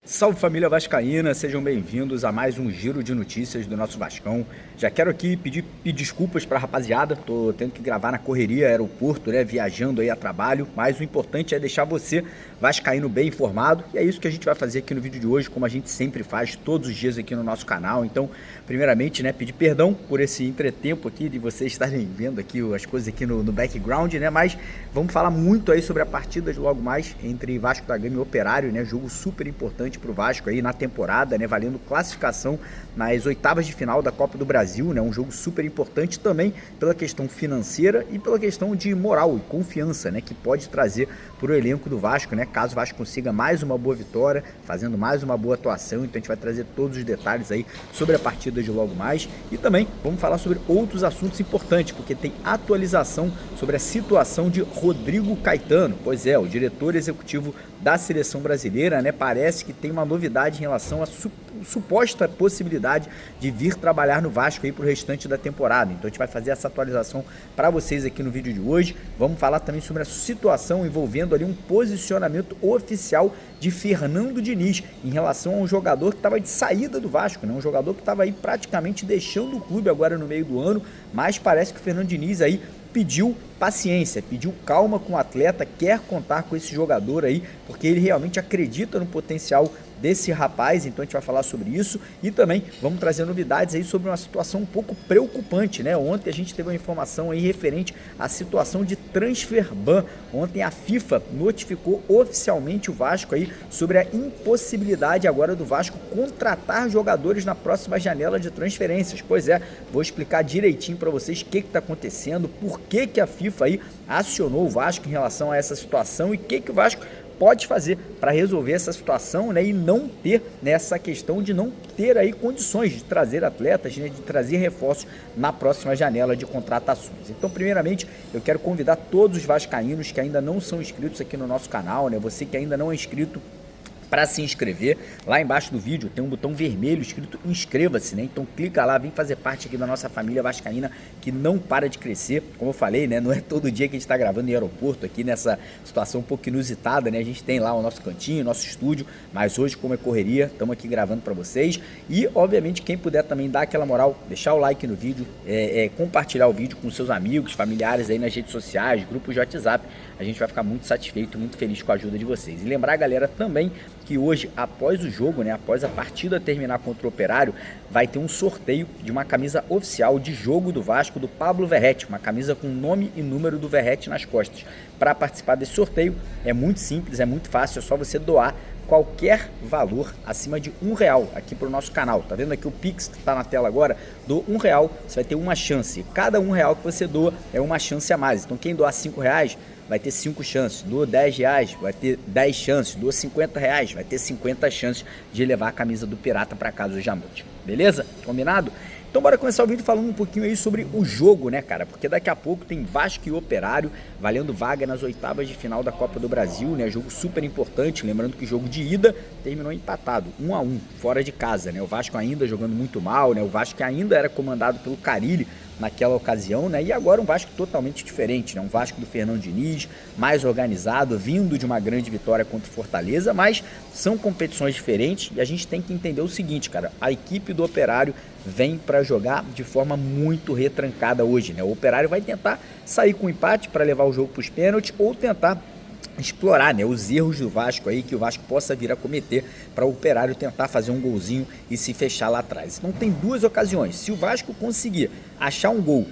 Salve família vascaína, sejam bem-vindos a mais um giro de notícias do nosso Vascão. Já quero aqui pedir desculpas para a rapaziada, tô tendo que gravar na correria, aeroporto, né, viajando aí a trabalho, mas o importante é deixar você vascaíno bem informado, e é isso que a gente vai fazer aqui no vídeo de hoje, como a gente sempre faz todos os dias aqui no nosso canal. Então, primeiramente, né, pedir perdão por esse entretempo aqui, de vocês estarem vendo aqui as coisas aqui no background, né, mas vamos falar muito aí sobre a partida de logo mais entre Vasco da Gama e Operário, né, jogo super importante para o Vasco aí na temporada, né, valendo classificação nas oitavas de final da Copa do Brasil, né, um jogo super importante também pela questão financeira e pela questão de moral e confiança, né, que pode trazer para o elenco do Vasco, né, caso o Vasco consiga mais uma boa vitória, fazendo mais uma boa atuação. Então a gente vai trazer todos os detalhes aí sobre a partida de logo mais e também vamos falar sobre outros assuntos importantes, porque tem atualização sobre a situação de Rodrigo Caetano. Pois é, o diretor executivo da seleção brasileira, né, parece que tem uma novidade em relação à suposta possibilidade de vir trabalhar no Vasco aí para o restante da temporada. Então a gente vai fazer essa atualização para vocês aqui no vídeo de hoje. Vamos falar também sobre a situação envolvendo ali um posicionamento oficial de Fernando Diniz em relação a um jogador que estava de saída do Vasco, né? Um jogador que estava aí praticamente deixando o clube agora no meio do ano, mas parece que o Fernando Diniz aí pediu paciência, pediu calma com o atleta, quer contar com esse jogador aí, porque ele realmente acredita no potencial desse rapaz. Então a gente vai falar sobre isso e também vamos trazer novidades aí sobre uma situação um pouco preocupante, né? Ontem a gente teve uma informação aí referente à situação de transfer ban. Ontem a FIFA notificou oficialmente o Vasco aí sobre a impossibilidade agora do Vasco contratar jogadores na próxima janela de transferências. Pois é, vou explicar direitinho para vocês o que está acontecendo, por que a FIFA aí acionou o Vasco em relação a essa situação e o que o Vasco pode fazer para resolver essa situação, né, e não ter nessa questão de não ter aí condições de trazer atletas, né, de trazer reforços na próxima janela de contratações. Então, primeiramente, eu quero convidar todos os vascaínos que ainda não são inscritos aqui no nosso canal, né, você que ainda não é inscrito, para se inscrever. Lá embaixo do vídeo tem um botão vermelho escrito inscreva-se, né? Então clica lá, vem fazer parte aqui da nossa família vascaína que não para de crescer. Como eu falei, né? Não é todo dia que a gente está gravando em aeroporto aqui nessa situação um pouco inusitada, né? A gente tem lá o nosso cantinho, nosso estúdio, mas hoje, como é correria, estamos aqui gravando para vocês. E obviamente quem puder também dar aquela moral, deixar o like no vídeo, compartilhar o vídeo com seus amigos, familiares aí nas redes sociais, grupos de WhatsApp. A gente vai ficar muito satisfeito, muito feliz com a ajuda de vocês. E lembrar, galera, também que hoje, após o jogo, né, após a partida terminar contra o Operário, vai ter um sorteio de uma camisa oficial de jogo do Vasco, do Pablo Verrete, uma camisa com nome e número do Verrete nas costas. Para participar desse sorteio é muito simples, é muito fácil, é só você doar qualquer valor acima de R$1 aqui para o nosso canal. Tá vendo aqui o Pix que está na tela agora? Do R$1, você vai ter uma chance. Cada R$1 que você doa é uma chance a mais. Então quem doar R$5 vai ter 5 chances, doa R$10, vai ter 10 chances, doa R$50, vai ter 50 chances de levar a camisa do Pirata para casa hoje à noite. Beleza? Combinado? Então bora começar o vídeo falando um pouquinho aí sobre o jogo, né, cara? Porque daqui a pouco tem Vasco e Operário valendo vaga nas oitavas de final da Copa do Brasil, né? Jogo super importante, lembrando que o jogo de ida terminou empatado, 1-1, fora de casa, né? O Vasco ainda jogando muito mal, né? O Vasco que ainda era comandado pelo Carille naquela ocasião, né? E agora um Vasco totalmente diferente, né? Um Vasco do Fernando Diniz, mais organizado, vindo de uma grande vitória contra o Fortaleza, mas são competições diferentes e a gente tem que entender o seguinte, cara, a equipe do Operário vem para jogar de forma muito retrancada hoje, né? O Operário vai tentar sair com empate para levar o jogo para os pênaltis ou tentar explorar, né, os erros do Vasco aí, que o Vasco possa vir a cometer para o Operário tentar fazer um golzinho e se fechar lá atrás. Então tem duas ocasiões. Se o Vasco conseguir achar um gol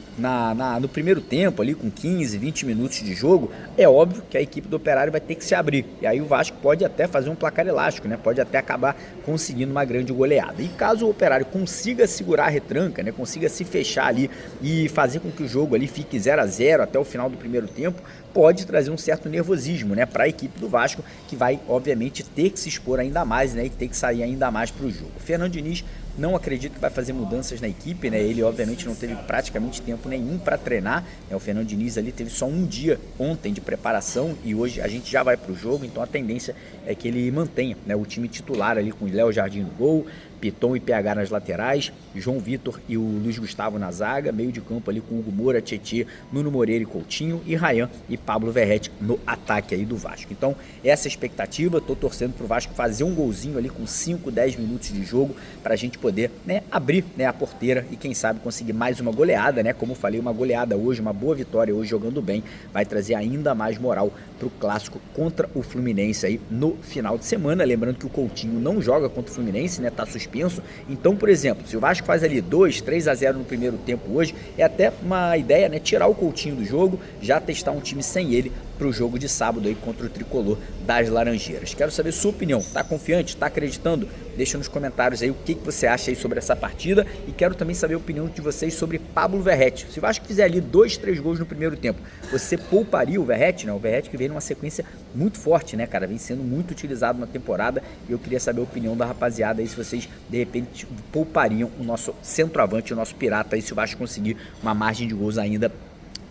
no primeiro tempo ali com 15, 20 minutos de jogo, é óbvio que a equipe do Operário vai ter que se abrir. E aí o Vasco pode até fazer um placar elástico, né? Pode até acabar conseguindo uma grande goleada. E caso o Operário consiga segurar a retranca, né, consiga se fechar ali e fazer com que o jogo ali fique 0-0 até o final do primeiro tempo, pode trazer um certo nervosismo, né, para a equipe do Vasco, que vai obviamente ter que se expor ainda mais, né, e ter que sair ainda mais para o jogo. O Fernando Diniz Não acredito que vai fazer mudanças na equipe, né? Ele obviamente não teve praticamente tempo nenhum para treinar, né? O Fernando Diniz ali teve só um dia ontem de preparação e hoje a gente já vai para o jogo, então a tendência é que ele mantenha, né, o time titular ali com o Léo Jardim no gol, Piton e PH nas laterais, João Vitor e o Luiz Gustavo na zaga, meio de campo ali com Hugo Moura, Tietê, Nuno Moreira e Coutinho, e Ryan e Pablo Verratti no ataque aí do Vasco. Então, essa é a expectativa, tô torcendo pro Vasco fazer um golzinho ali com 5, 10 minutos de jogo, pra gente poder, né, abrir, né, a porteira e quem sabe conseguir mais uma goleada, né, como eu falei, uma goleada hoje, uma boa vitória hoje jogando bem, vai trazer ainda mais moral pro clássico contra o Fluminense aí no final de semana, lembrando que o Coutinho não joga contra o Fluminense, né, tá suspenso, então, por exemplo, se o Vasco faz ali 2, 3-0 no primeiro tempo hoje, é até uma ideia, né, tirar o Coutinho do jogo, já testar um time sem ele para o jogo de sábado aí contra o Tricolor das Laranjeiras. Quero saber sua opinião, tá confiante, tá acreditando? Deixa nos comentários aí o que você acha aí sobre essa partida e quero também saber a opinião de vocês sobre Pablo Verratti. Se o Vasco fizer ali 2, 3 gols no primeiro tempo, você pouparia o Verratti, né? O Verratti que vem numa sequência muito forte, né, cara? Vem sendo muito utilizado na temporada e eu queria saber a opinião da rapaziada aí, se vocês de repente poupariam o nosso centroavante, o nosso pirata aí, se o Vasco conseguir uma margem de gols ainda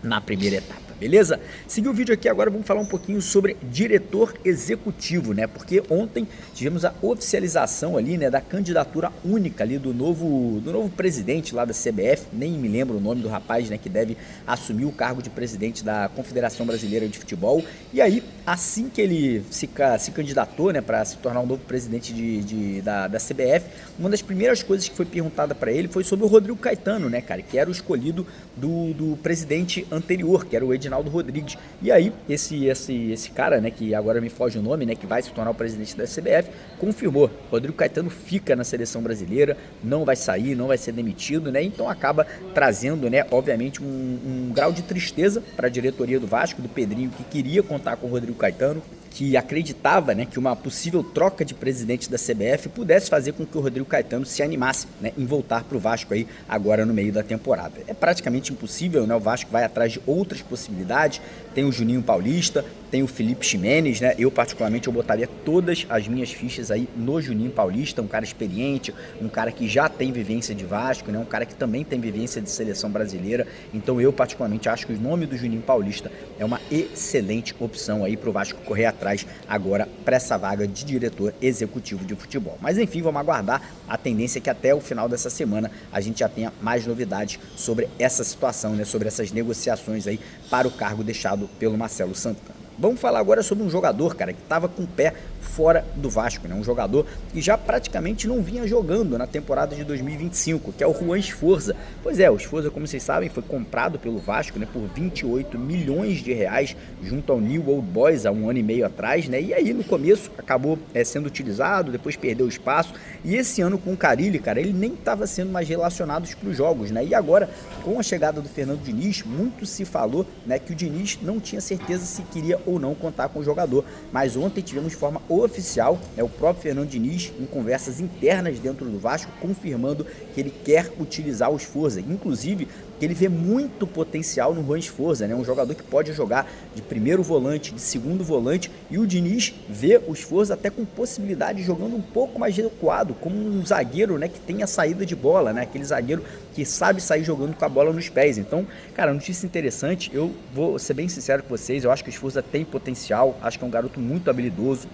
na primeira etapa, beleza? Seguir o vídeo aqui agora, vamos falar um pouquinho sobre diretor executivo, né? Porque ontem tivemos a oficialização ali, né, da candidatura única ali do novo presidente lá da CBF, nem me lembro o nome do rapaz, né, que deve assumir o cargo de presidente da Confederação Brasileira de Futebol. E aí, assim que ele se candidatou, né, para se tornar o novo presidente da CBF, uma das primeiras coisas que foi perguntada para ele foi sobre o Rodrigo Caetano, né, cara, que era o escolhido do presidente anterior, que era o Edinaldo Rodrigues. E aí, esse cara, né, que agora me foge o nome, né, que vai se tornar o presidente da CBF, confirmou, Rodrigo Caetano fica na seleção brasileira, não vai sair, não vai ser demitido, né, então acaba trazendo, né, obviamente um grau de tristeza para a diretoria do Vasco, do Pedrinho, que queria contar com o Rodrigo Caetano, que acreditava, né, que uma possível troca de presidente da CBF pudesse fazer com que o Rodrigo Caetano se animasse, né, em voltar para o Vasco aí agora no meio da temporada. É praticamente impossível, né, o Vasco vai atrás de outras possibilidades, tem o Juninho Paulista, tem o Felipe Ximenes, né, eu particularmente eu botaria todas as minhas fichas aí no Juninho Paulista, um cara experiente, um cara que já tem vivência de Vasco, né, um cara que também tem vivência de seleção brasileira, então eu particularmente acho que o nome do Juninho Paulista é uma excelente opção aí para o Vasco correr atrás agora para essa vaga de diretor executivo de futebol. Mas enfim, vamos aguardar, a tendência é que até o final dessa semana a gente já tenha mais novidades sobre essa situação, né, sobre essas negociações aí para o cargo deixado pelo Marcelo Santana. Vamos falar agora sobre um jogador, cara, que estava com o pé fora do Vasco, né? Um jogador que já praticamente não vinha jogando na temporada de 2025, que é o Juan Sforza. Pois é, o Sforza, como vocês sabem, foi comprado pelo Vasco, né, por 28 milhões de reais junto ao New Old Boys há um ano e meio atrás, né? E aí no começo acabou sendo utilizado, depois perdeu espaço e esse ano com o Carille, cara, ele nem estava sendo mais relacionado para os jogos, né? E agora, com a chegada do Fernando Diniz, muito se falou, né, que o Diniz não tinha certeza se queria ou não contar com o jogador, mas ontem tivemos de forma oficial, o próprio Fernando Diniz, em conversas internas dentro do Vasco, confirmando que ele quer utilizar o Sforza, inclusive que ele vê muito potencial no Juan Sforza, né? Um jogador que pode jogar de primeiro volante, de segundo volante, e o Diniz vê o Sforza até com possibilidade de jogando um pouco mais recuado, como um zagueiro, né, que tem a saída de bola, né? Aquele zagueiro que sabe sair jogando com a bola nos pés. Então, cara, notícia interessante, eu vou ser bem sincero com vocês, eu acho que o Sforza tem potencial, acho que é um garoto muito habilidoso,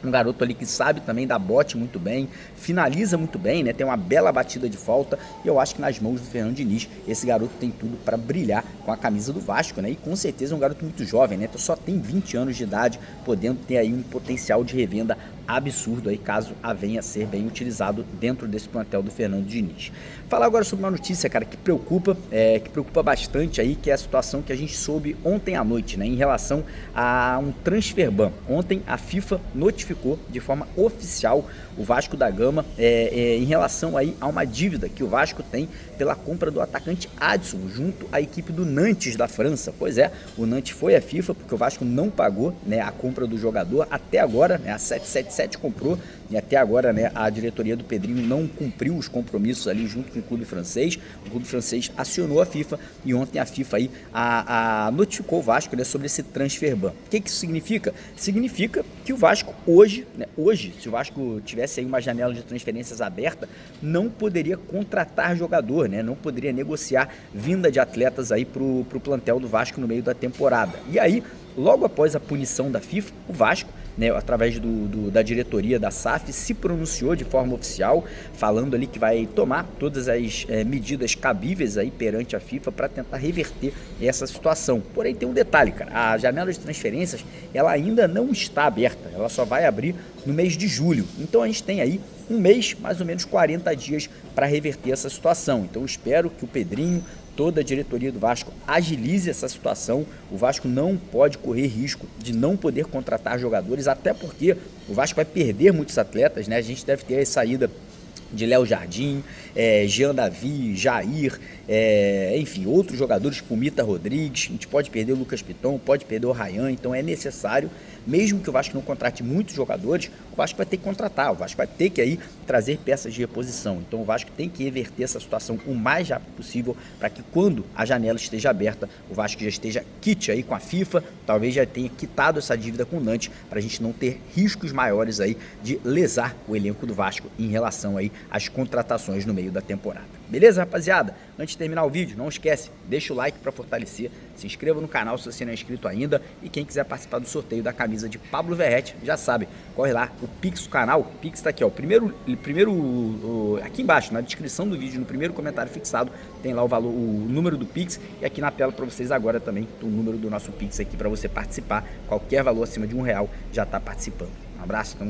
um garoto ali que sabe também dar bote muito bem, finaliza muito bem, né? Tem uma bela batida de falta e eu acho que nas mãos do Fernando Diniz esse garoto tem tudo para brilhar com a camisa do Vasco, né? E com certeza é um garoto muito jovem, né? Então só tem 20 anos de idade, podendo ter aí um potencial de revenda absurdo aí, caso a venha a ser bem utilizado dentro desse plantel do Fernando Diniz. Falar agora sobre uma notícia, cara, que preocupa bastante aí, que é a situação que a gente soube ontem à noite, né, em relação a um transfer ban. Ontem a FIFA notificou de forma oficial o Vasco da Gama em relação aí a uma dívida que o Vasco tem pela compra do atacante Adson junto à equipe do Nantes da França. Pois é, o Nantes foi à FIFA porque o Vasco não pagou, né, a compra do jogador até agora, né, a 777 2017 comprou e até agora, né, a diretoria do Pedrinho não cumpriu os compromissos ali junto com o clube francês. O clube francês acionou a FIFA e ontem a FIFA aí notificou o Vasco, né, sobre esse transfer ban. O que isso significa? Significa que o Vasco hoje, se o Vasco tivesse aí uma janela de transferências aberta, não poderia contratar jogador, né, não poderia negociar vinda de atletas aí pro plantel do Vasco no meio da temporada. E aí, logo após a punição da FIFA, o Vasco, né, através da diretoria da SAF, se pronunciou de forma oficial, falando ali que vai tomar todas as medidas cabíveis aí perante a FIFA para tentar reverter essa situação. Porém, tem um detalhe, cara, a janela de transferências, ela ainda não está aberta, ela só vai abrir no mês de julho. Então a gente tem aí um mês, mais ou menos 40 dias para reverter essa situação. Então eu espero que o Pedrinho, toda a diretoria do Vasco agilize essa situação. O Vasco não pode correr risco de não poder contratar jogadores, até porque o Vasco vai perder muitos atletas, né? A gente deve ter a saída de Léo Jardim, Jean Davi, Jair, enfim, outros jogadores, Pumita Rodrigues, a gente pode perder o Lucas Piton, pode perder o Ryan, então é necessário, mesmo que o Vasco não contrate muitos jogadores, o Vasco vai ter que contratar, o Vasco vai ter que aí trazer peças de reposição, então o Vasco tem que reverter essa situação o mais rápido possível, para que quando a janela esteja aberta, o Vasco já esteja quite aí com a FIFA, talvez já tenha quitado essa dívida com o Nantes, para a gente não ter riscos maiores aí de lesar o elenco do Vasco em relação aí às contratações no meio da temporada. Beleza, rapaziada? Antes de terminar o vídeo, não esquece, deixa o like para fortalecer, se inscreva no canal se você não é inscrito ainda e quem quiser participar do sorteio da camisa de Pablo Verrete, já sabe, corre lá, o Pix do canal, o Pix tá aqui, ó, aqui embaixo, na descrição do vídeo, no primeiro comentário fixado, tem lá o valor, o número do Pix e aqui na tela para vocês agora também o número do nosso Pix aqui para você participar, qualquer valor acima de R$1 já tá participando. Um abraço, tamo